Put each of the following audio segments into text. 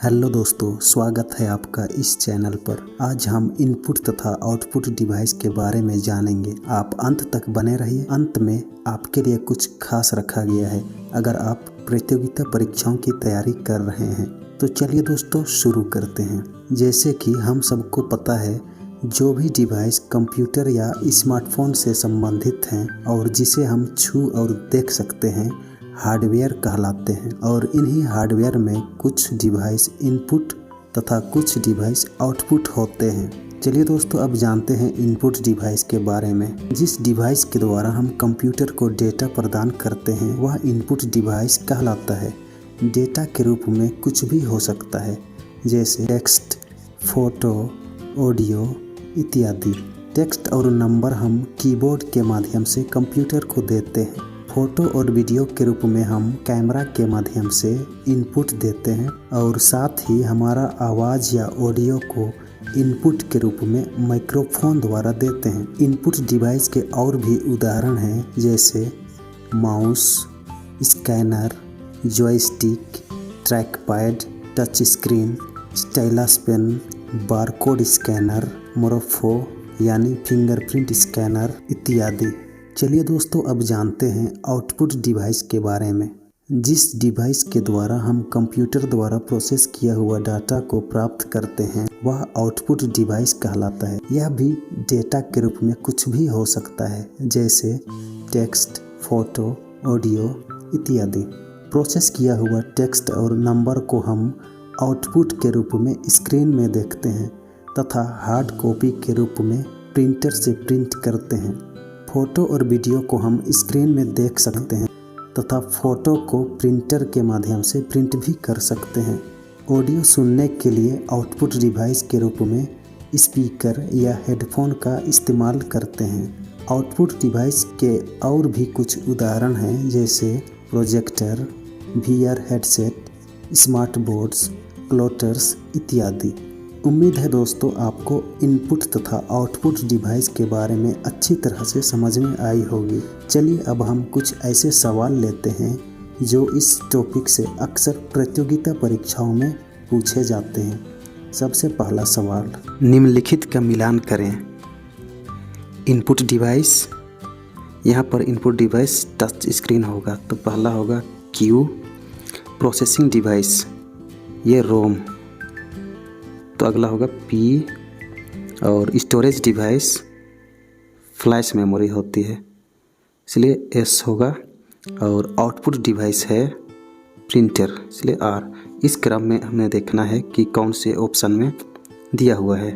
Hello दोस्तों, स्वागत है आपका इस चैनल पर। आज हम इनपुट तथा आउटपुट डिवाइस के बारे में जानेंगे। आप अंत तक बने रहिए। अंत में आपके लिए कुछ खास रखा गया है अगर आप प्रतियोगिता परीक्षाओं की तैयारी कर रहे हैं। तो चलिए दोस्तों शुरू करते हैं। जैसे कि हम सबको पता है, जो भी डिवाइस कंप्यूटर या स्मार्टफोन से संबंधित हैं और जिसे हम छू और देख सकते हैं, हार्डवेयर कहलाते हैं। और इन्हीं हार्डवेयर में कुछ डिवाइस इनपुट तथा कुछ डिवाइस आउटपुट होते हैं। चलिए दोस्तों, अब जानते हैं इनपुट डिवाइस के बारे में। जिस डिवाइस के द्वारा हम कंप्यूटर को डेटा प्रदान करते हैं वह इनपुट डिवाइस कहलाता है। डेटा के रूप में कुछ भी हो सकता है, जैसे टेक्स्ट, फोटो, ऑडियो इत्यादि। टेक्स्ट और नंबर हम कीबोर्ड के माध्यम से कंप्यूटर को देते हैं। फोटो और वीडियो के रूप में हम कैमरा के माध्यम से इनपुट देते हैं और साथ ही हमारा आवाज़ या ऑडियो को इनपुट के रूप में माइक्रोफोन द्वारा देते हैं। इनपुट डिवाइस के और भी उदाहरण हैं, जैसे mouse, scanner, joystick, trackpad, touch screen, stylus pen, barcode scanner, Morpho यानी फिंगरप्रिंट स्कैनर इत्यादि। चलिए दोस्तों, अब जानते हैं आउटपुट डिवाइस के बारे में। जिस डिवाइस के द्वारा हम कंप्यूटर द्वारा प्रोसेस किया हुआ डाटा को प्राप्त करते हैं वह आउटपुट डिवाइस कहलाता है। यह भी डेटा के रूप में कुछ भी हो सकता है, जैसे टेक्स्ट, फोटो, ऑडियो इत्यादि। प्रोसेस किया हुआ टेक्स्ट और नंबर को हम आउटपुट के रूप में स्क्रीन में देखते हैं तथा हार्ड कॉपी के रूप में प्रिंटर से प्रिंट करते हैं। फोटो और वीडियो को हम स्क्रीन में देख सकते हैं तथा फोटो को प्रिंटर के माध्यम से प्रिंट भी कर सकते हैं। ऑडियो सुनने के लिए आउटपुट डिवाइस के रूप में स्पीकर या हेडफोन का इस्तेमाल करते हैं। आउटपुट डिवाइस के और भी कुछ उदाहरण हैं, जैसे projector, VR headset, smart boards, क्लोटर्स इत्यादि। उम्मीद है दोस्तों आपको इनपुट तथा आउटपुट डिवाइस के बारे में अच्छी तरह से समझ में आई होगी। चलिए अब हम कुछ ऐसे सवाल लेते हैं जो इस टॉपिक से अक्सर प्रतियोगिता परीक्षाओं में पूछे जाते हैं। सबसे पहला सवाल, निम्नलिखित का मिलान करें। इनपुट डिवाइस, यहाँ पर इनपुट डिवाइस टच स्क्रीन होगा तो पहला होगा क्यू। प्रोसेसिंग डिवाइस, ये रोम, तो अगला होगा P। और स्टोरेज डिवाइस फ्लैश मेमोरी होती है, इसलिए S होगा। और आउटपुट डिवाइस है प्रिंटर, इसलिए R। इस क्रम में हमें देखना है कि कौन से ऑप्शन में दिया हुआ है।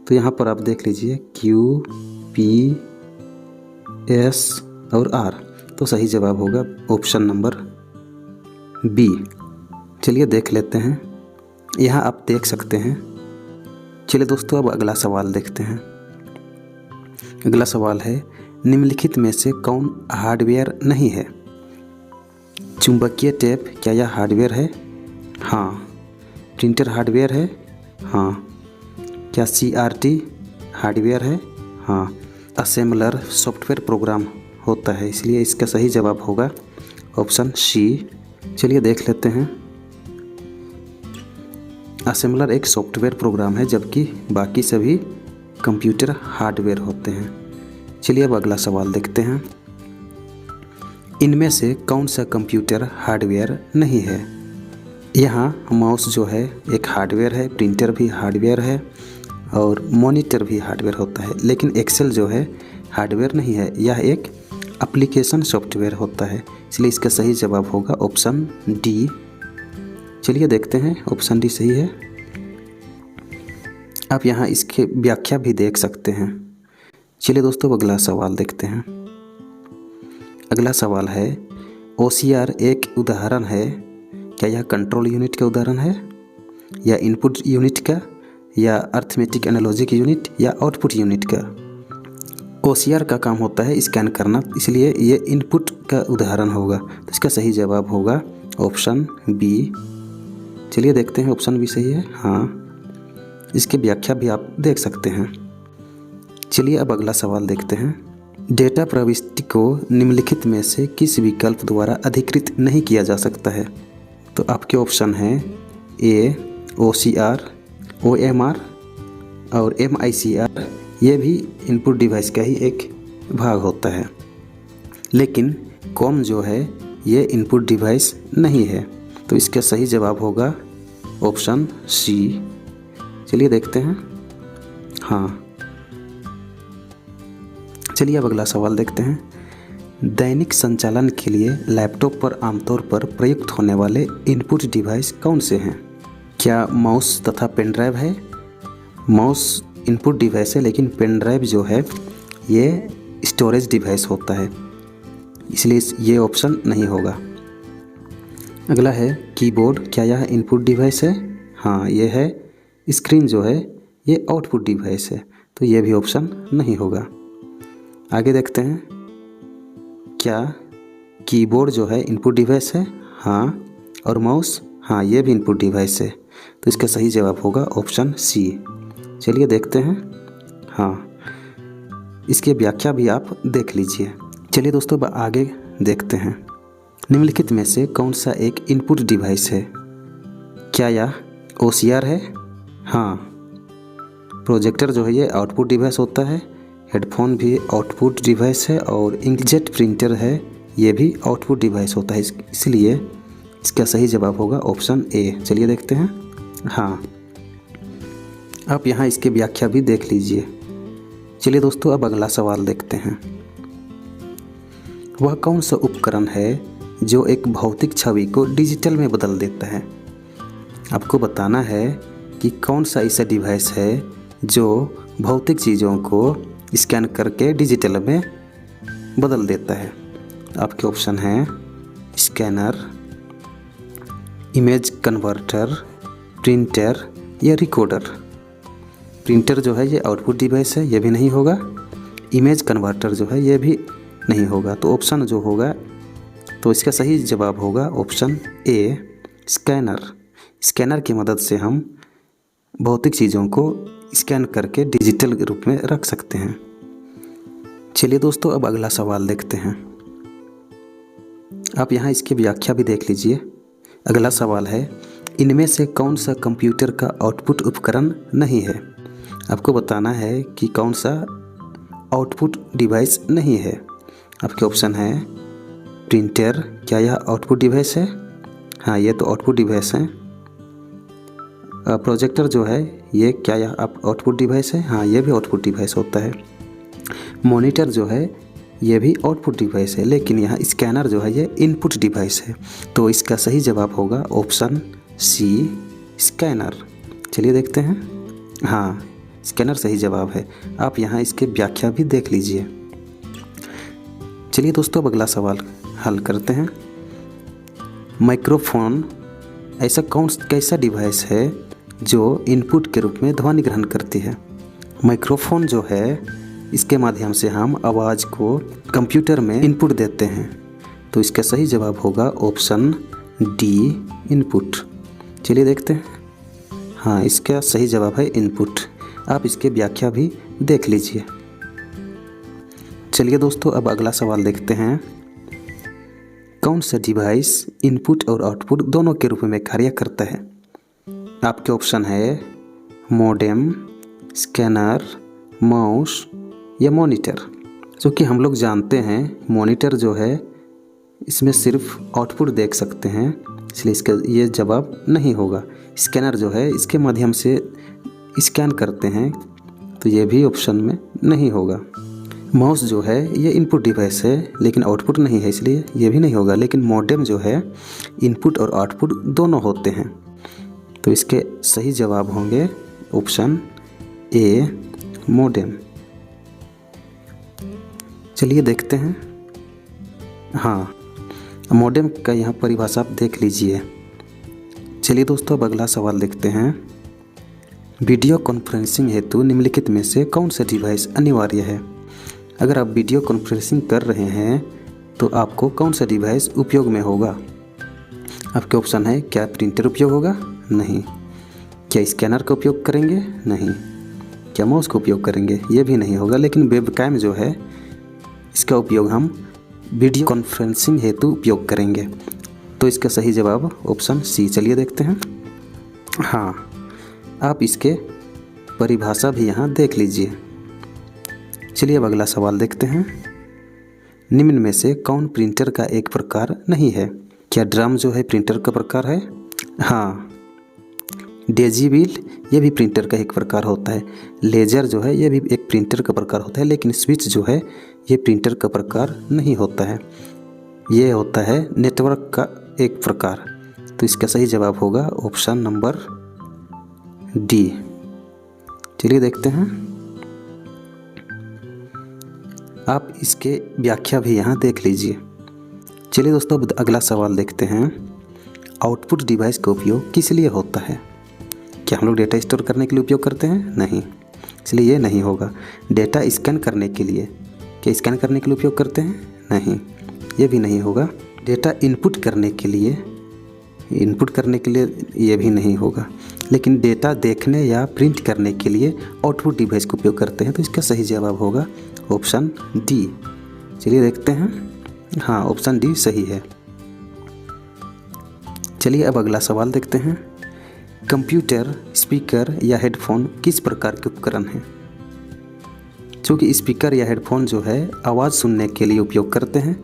तो यहाँ पर आप देख लीजिए Q, P, S और R, तो सही जवाब होगा ऑप्शन नंबर B। चलिए देख लेते हैं, यहाँ आप देख सकते हैं। चलिए दोस्तों, अब अगला सवाल देखते हैं। अगला सवाल है, निम्नलिखित में से कौन हार्डवेयर नहीं है? चुंबकीय टेप, क्या यह हार्डवेयर है? हाँ। प्रिंटर हार्डवेयर है? हाँ। क्या CRT हार्डवेयर है? हाँ। असेंबलर सॉफ्टवेयर प्रोग्राम होता है, इसलिए इसका सही जवाब होगा ऑप्शन C। चलिए देख लेते हैं। असेंबलर एक सॉफ्टवेयर प्रोग्राम है, जबकि बाकी सभी कंप्यूटर हार्डवेयर होते हैं। चलिए अब अगला सवाल देखते हैं। इनमें से कौन सा कंप्यूटर हार्डवेयर नहीं है? यहाँ माउस जो है एक हार्डवेयर है, प्रिंटर भी हार्डवेयर है और मॉनिटर भी हार्डवेयर होता है, लेकिन एक्सेल जो है हार्डवेयर नहीं है, यह एक एप्लीकेशन सॉफ्टवेयर होता है, इसलिए इसका सही जवाब होगा ऑप्शन D। चलिए देखते हैं, ऑप्शन D सही है। आप यहाँ इसके व्याख्या भी देख सकते हैं। चलिए दोस्तों, अगला सवाल देखते हैं। अगला सवाल है, OCR एक उदाहरण है, क्या यह कंट्रोल यूनिट का उदाहरण है, या इनपुट यूनिट का, या अर्थमेटिक एनालॉजिक यूनिट, या आउटपुट यूनिट का? OCR का काम होता है स्कैन करना, इसलिए ये इनपुट का उदाहरण होगा, तो इसका सही जवाब होगा ऑप्शन B। चलिए देखते हैं, ऑप्शन B सही है। हाँ, इसकी व्याख्या भी आप देख सकते हैं। चलिए अब अगला सवाल देखते हैं। डेटा प्रविष्टि को निम्नलिखित में से किस विकल्प द्वारा अधिकृत नहीं किया जा सकता है? तो आपके ऑप्शन हैं A OCR, OMR और MICR ये भी इनपुट डिवाइस का ही एक भाग होता है, लेकिन कॉम जो है ये इनपुट डिवाइस नहीं है। तो इसका सही जवाब होगा ऑप्शन सी। चलिए देखते हैं। हाँ, चलिए अब अगला सवाल देखते हैं। दैनिक संचालन के लिए लैपटॉप पर आमतौर पर प्रयुक्त होने वाले इनपुट डिवाइस कौन से हैं? क्या माउस तथा पेन ड्राइव है? माउस इनपुट डिवाइस है, लेकिन पेन ड्राइव जो है ये स्टोरेज डिवाइस होता है, इसलिए ये ऑप्शन नहीं होगा। अगला है कीबोर्ड, क्या यह इनपुट डिवाइस है? हाँ, ये है। स्क्रीन जो है ये आउटपुट डिवाइस है, तो ये भी ऑप्शन नहीं होगा। आगे देखते हैं। क्या कीबोर्ड जो है इनपुट डिवाइस है? हाँ। और माउस? हाँ, ये भी इनपुट डिवाइस है, तो इसका सही जवाब होगा ऑप्शन सी। चलिए देखते हैं। हाँ, इसकी व्याख्या भी आप देख लीजिए। चलिए दोस्तों अब आगे देखते हैं। निम्नलिखित में से कौन सा एक इनपुट डिवाइस है? क्या यह OCR है? हाँ। प्रोजेक्टर जो है ये आउटपुट डिवाइस होता है। हेडफोन भी आउटपुट डिवाइस है, और इंकजेट प्रिंटर है ये भी आउटपुट डिवाइस होता है, इसलिए इसका सही जवाब होगा ऑप्शन ए। चलिए देखते हैं। हाँ, आप यहाँ इसकी व्याख्या भी देख लीजिए। चलिए दोस्तों अब अगला सवाल देखते हैं। वह कौन सा उपकरण है जो एक भौतिक छवि को डिजिटल में बदल देता है? आपको बताना है कि कौन सा ऐसा डिवाइस है जो भौतिक चीज़ों को स्कैन करके डिजिटल में बदल देता है। आपके ऑप्शन हैं स्कैनर, इमेज कन्वर्टर, प्रिंटर या रिकॉर्डर। प्रिंटर जो है ये आउटपुट डिवाइस है, ये भी नहीं होगा। इमेज कन्वर्टर जो है ये भी नहीं होगा। तो ऑप्शन जो होगा, तो इसका सही जवाब होगा ऑप्शन ए, स्कैनर। स्कैनर की मदद से हम भौतिक चीज़ों को स्कैन करके डिजिटल रूप में रख सकते हैं। चलिए दोस्तों अब अगला सवाल देखते हैं। आप यहाँ इसकी व्याख्या भी देख लीजिए। अगला सवाल है, इनमें से कौन सा कंप्यूटर का आउटपुट उपकरण नहीं है? आपको बताना है कि कौन सा आउटपुट डिवाइस नहीं है। आपके ऑप्शन है प्रिंटर, क्या यह आउटपुट डिवाइस है? हाँ, ये तो आउटपुट डिवाइस है। प्रोजेक्टर जो है ये, क्या यह आउटपुट डिवाइस है? हाँ, ये भी आउटपुट डिवाइस होता है। मॉनिटर जो है ये भी आउटपुट डिवाइस है, लेकिन यहाँ स्कैनर जो है ये इनपुट डिवाइस है, तो इसका सही जवाब होगा ऑप्शन सी, स्कैनर। चलिए देखते हैं। हाँ, स्कैनर सही जवाब है। आप यहाँ इसके व्याख्या भी देख लीजिए। चलिए दोस्तों अब अगला सवाल हल करते हैं। माइक्रोफोन ऐसा कैसा डिवाइस है जो इनपुट के रूप में ध्वनि ग्रहण करती है? माइक्रोफोन जो है इसके माध्यम से हम आवाज़ को कंप्यूटर में इनपुट देते हैं, तो इसका सही जवाब होगा ऑप्शन डी, इनपुट। चलिए देखते हैं। हाँ, इसका सही जवाब है इनपुट। आप इसके व्याख्या भी देख लीजिए। चलिए दोस्तों अब अगला सवाल देखते हैं। कौन सा डिवाइस इनपुट और आउटपुट दोनों के रूप में कार्य करता है? आपके ऑप्शन है मॉडेम, स्कैनर, माउस या मॉनिटर। जो कि हम लोग जानते हैं मॉनिटर जो है इसमें सिर्फ आउटपुट देख सकते हैं, इसलिए इसका ये जवाब नहीं होगा। स्कैनर जो है इसके माध्यम से स्कैन करते हैं, तो ये भी ऑप्शन में नहीं होगा। माउस जो है ये इनपुट डिवाइस है, लेकिन आउटपुट नहीं है, इसलिए ये भी नहीं होगा। लेकिन मॉडेम जो है इनपुट और आउटपुट दोनों होते हैं, तो इसके सही जवाब होंगे ऑप्शन ए, मॉडेम। चलिए देखते हैं। हाँ, मॉडेम का यहाँ परिभाषा आप देख लीजिए। चलिए दोस्तों अब अगला सवाल देखते हैं। वीडियो कॉन्फ्रेंसिंग हेतु निम्नलिखित में से कौन सा डिवाइस अनिवार्य है? अगर आप वीडियो कॉन्फ्रेंसिंग कर रहे हैं तो आपको कौन सा डिवाइस उपयोग में होगा? आपके ऑप्शन है क्या प्रिंटर उपयोग होगा? नहीं। क्या स्कैनर का उपयोग करेंगे? नहीं। क्या माउस का उपयोग करेंगे? ये भी नहीं होगा। लेकिन वेबकैम जो है इसका उपयोग हम वीडियो कॉन्फ्रेंसिंग हेतु उपयोग करेंगे, तो इसका सही जवाब ऑप्शन सी। चलिए देखते हैं। हाँ, आप इसके परिभाषा भी यहाँ देख लीजिए। चलिए अब अगला सवाल देखते हैं। निम्न में से कौन प्रिंटर का एक प्रकार नहीं है? क्या ड्रम जो है प्रिंटर का प्रकार है? हाँ। डेजी व्हील ये भी प्रिंटर का एक प्रकार होता है। लेजर जो है ये भी एक प्रिंटर का प्रकार होता है, लेकिन स्विच जो है ये प्रिंटर का प्रकार नहीं होता है। ये होता है नेटवर्क का एक प्रकार। तो इसका सही जवाब होगा ऑप्शन नंबर डी। चलिए देखते हैं। आप इसके व्याख्या भी यहाँ देख लीजिए। चलिए दोस्तों अब अगला सवाल देखते हैं। आउटपुट डिवाइस का उपयोग किस लिए होता है? क्या हम लोग डेटा स्टोर करने के लिए उपयोग करते हैं? नहीं, इसलिए ये नहीं होगा। डेटा स्कैन करने के लिए, क्या स्कैन करने के लिए उपयोग करते हैं? नहीं, ये भी नहीं होगा। डेटा इनपुट करने के लिए ये भी नहीं होगा। लेकिन डेटा देखने या प्रिंट करने के लिए आउटपुट डिवाइस का उपयोग करते हैं। तो इसका सही जवाब होगा ऑप्शन डी। चलिए देखते हैं। हाँ, ऑप्शन डी सही है। चलिए अब अगला सवाल देखते हैं। कंप्यूटर, स्पीकर या हेडफोन किस प्रकार के उपकरण हैं? चूँकि स्पीकर या हेडफोन जो है आवाज़ सुनने के लिए उपयोग करते हैं,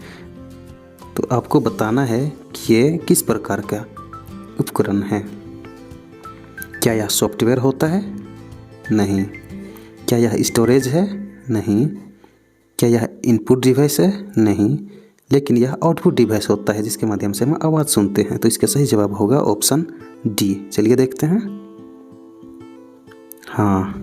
तो आपको बताना है कि ये किस प्रकार का उपकरण है। क्या यह सॉफ्टवेयर होता है? नहीं। क्या यह स्टोरेज है? नहीं। क्या यह इनपुट डिवाइस है? नहीं। लेकिन यह आउटपुट डिवाइस होता है जिसके माध्यम से हम आवाज़ सुनते हैं। तो इसका सही जवाब होगा ऑप्शन डी। चलिए देखते हैं। हाँ,